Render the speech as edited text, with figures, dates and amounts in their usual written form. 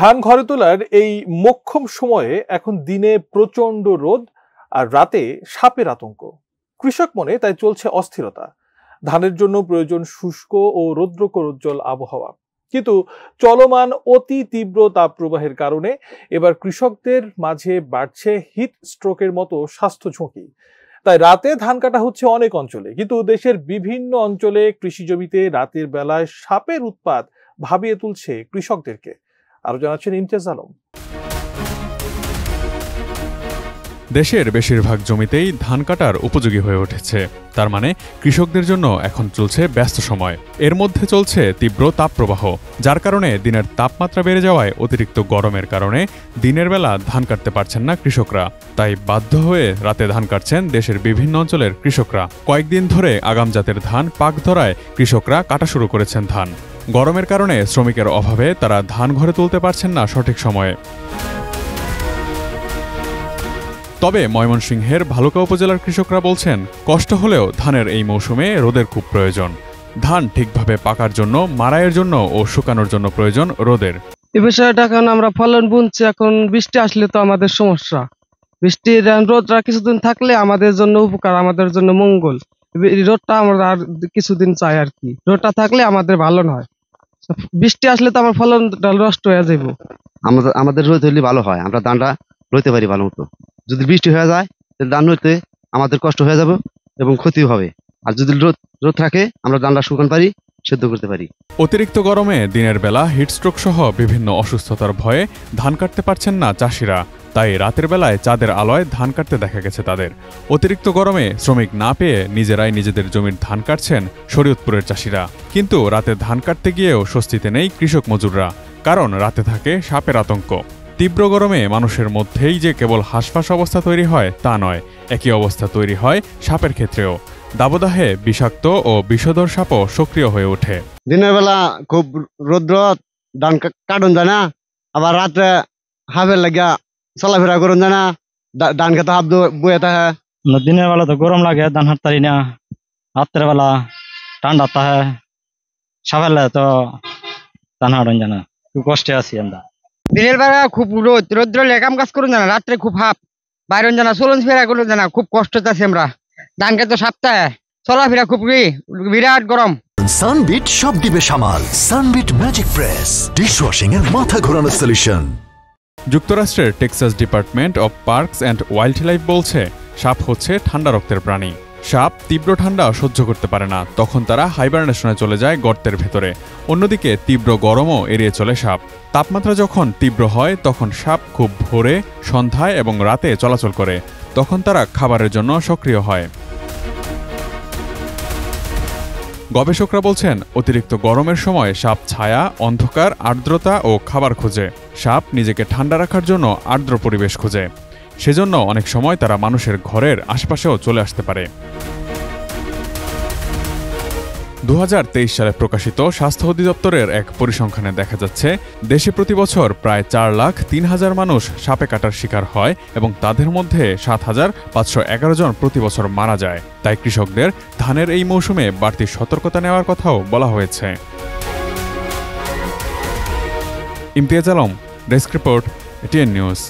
ধান ঘরে তোলার এই মোক্ষম সময়ে এখন দিনে প্রচন্ড রোদ আর রাতে সাপের আতঙ্ক। কৃষক মনে তাই চলছে অস্থিরতা। ধানের জন্য প্রয়োজন শুষ্ক ও রৌদ্রকোজ্জ্বল আবহাওয়া, কিন্তু চলমান অতি তীব্র তাপপ্রবাহের কারণে এবার কৃষকদের মাঝে বাড়ছে হিট স্ট্রোকের মতো স্বাস্থ্য ঝুঁকি। তাই রাতে ধান কাটা হচ্ছে অনেক অঞ্চলে, কিন্তু দেশের বিভিন্ন অঞ্চলে কৃষি জমিতে রাতের বেলায় সাপের উৎপাত ভাবিয়ে তুলছে কৃষকদেরকে। আরো জানাচ্ছেন ইমতিয়াজ আলম। দেশের বেশিরভাগ জমিতেই ধান কাটার উপযোগী হয়ে উঠেছে। তার মানে কৃষকদের জন্য এখন চলছে ব্যস্ত সময়। এর মধ্যে চলছে তীব্র তাপপ্রবাহ, যার কারণে দিনের তাপমাত্রা বেড়ে যাওয়ায় অতিরিক্ত গরমের কারণে দিনের বেলা ধান কাটতে পারছেন না কৃষকরা। তাই বাধ্য হয়ে রাতে ধান কাটছেন দেশের বিভিন্ন অঞ্চলের কৃষকরা। কয়েকদিন ধরে আগাম জাতের ধান পাক ধরায় কৃষকরা কাটা শুরু করেছেন ধান। গরমের কারণে শ্রমিকের অভাবে তারা ধান ঘরে তুলতে পারছেন না সঠিক সময়ে। তবে ময়মনসিংহের ভালুকা উপজেলার কৃষকরা বলছেন, কষ্ট হলেও ধানের এই মৌসুমে রোদের খুব প্রয়োজন। ধান ঠিকভাবে পাকার জন্য, মাড়াইয়ের জন্য ও শুকানোর জন্য প্রয়োজন রোদের। এই বিষয়টা এখন আমরা ফলন বুনছি, এখন বৃষ্টি আসলে তো আমাদের সমস্যা। বৃষ্টির রোদটা কিছুদিন থাকলে আমাদের জন্য উপকার, আমাদের জন্য মঙ্গল। রোদটা আমরা আর কিছুদিন চাই আর কি, রোদটা থাকলে আমাদের ভালো নয়। বৃষ্টি আসলে তো আমার ফলনটা নষ্ট হয়ে যাবো। আমাদের রোদ হলে ভালো হয়, আমরা ধানটা রইতে পারি ভালো মতো। যদি বৃষ্টি হয়ে যায় তাহলে ধান রইতে আমাদের কষ্ট হয়ে যাবে এবং ক্ষতি হবে। আর যদি রোদ থাকে আমরা ধানটা শুকান পারি, সেদ্ধ করতে পারি। অতিরিক্ত গরমে দিনের বেলা হিটস্ট্রোক সহ বিভিন্ন অসুস্থতার ভয়ে ধান কাটতে পারছেন না চাষিরা। তাই রাতের বেলায় চাঁদের আলোয় ধান কাটতে দেখা গেছে তাদের। অতিরিক্ত গরমে শ্রমিক না পেয়ে নিজেরাই নিজেদের জমির ধান কাটছেন শরীয়তপুরের চাষিরা। কিন্তু রাতে ধান কাটতে গিয়েও স্বস্তিতে নেই কৃষক মজুররা, কারণ রাতে থাকে সাপের আতঙ্ক। তীব্র গরমে মানুষের মধ্যেই যে কেবল হাঁসফাঁস অবস্থা তৈরি হয় তা নয়, একই অবস্থা তৈরি হয় সাপের ক্ষেত্রেও। দাবদাহে বিষাক্ত ও বিষধর সাপও সক্রিয় হয়ে ওঠে। দিনের বেলা খুব রৌদ্র, ধান কাটন যায় না, আবার রাত্রে হাফের লাগিয়া চলাফেরা করুন যায় না, ধান খেতে হাফ বয়ে থাকে। দিনের বেলা তো গরম লাগে, ধান হাঁটতে পারি না। রাত্রের বেলা ঠান্ডা থাকে, সাফেলে তো ধান হাঁটন যায় না, খুব কষ্টে আছি আমরা। দিনের বেলা খুব রৌদ্র লেকাম কাজ করুন জানা, রাত্রে খুব হাফ বাইরন জানা, চলন ফেরা করুন জানা, খুব কষ্ট আছি আমরা। ধান খেতে সপ্তাহে চলাফেরা খুব বিরাট গরম। সানবিট সব দিবে সামাল। সানবিট ম্যাজিক প্রেস ডিশওয়াশিং এর মাথা ঘোরানো সলিউশন। যুক্তরাষ্ট্রের Texas department of parks and wild life বলছে, সাপ হচ্ছে ঠান্ডা রক্তের প্রাণী। সাপ তীব্র ঠান্ডা সহ্য করতে পারে না, তখন তারা হাইবারনেশনে চলে যায় গর্তের ভেতরে। অন্যদিকে তীব্র গরমও এড়িয়ে চলে সাপ। তাপমাত্রা যখন তীব্র হয় তখন সাপ খুব ভোরে, সন্ধ্যায় এবং রাতে চলাচল করে, তখন তারা খাবারের জন্য সক্রিয় হয়। গবেষকরা বলছেন, অতিরিক্ত গরমের সময় সাপ ছায়া, অন্ধকার, আর্দ্রতা ও খাবার খোঁজে। সাপ নিজেকে ঠান্ডা রাখার জন্য আর্দ্র পরিবেশ খোঁজে, সেজন্য অনেক সময় তারা মানুষের ঘরের আশপাশেও চলে আসতে পারে। 2023 সালে প্রকাশিত স্বাস্থ্য অধিদপ্তরের এক পরিসংখ্যানে দেখা যাচ্ছে, দেশে প্রতি বছর প্রায় 4,03,000 মানুষ সাপে কাটার শিকার হয় এবং তাদের মধ্যে 7,511 জন প্রতি বছর মারা যায়। তাই কৃষকদের ধানের এই মৌসুমে বাড়তি সতর্কতা নেওয়ার কথাও বলা হয়েছে। Imtiaz Alam, desk report, ATN news.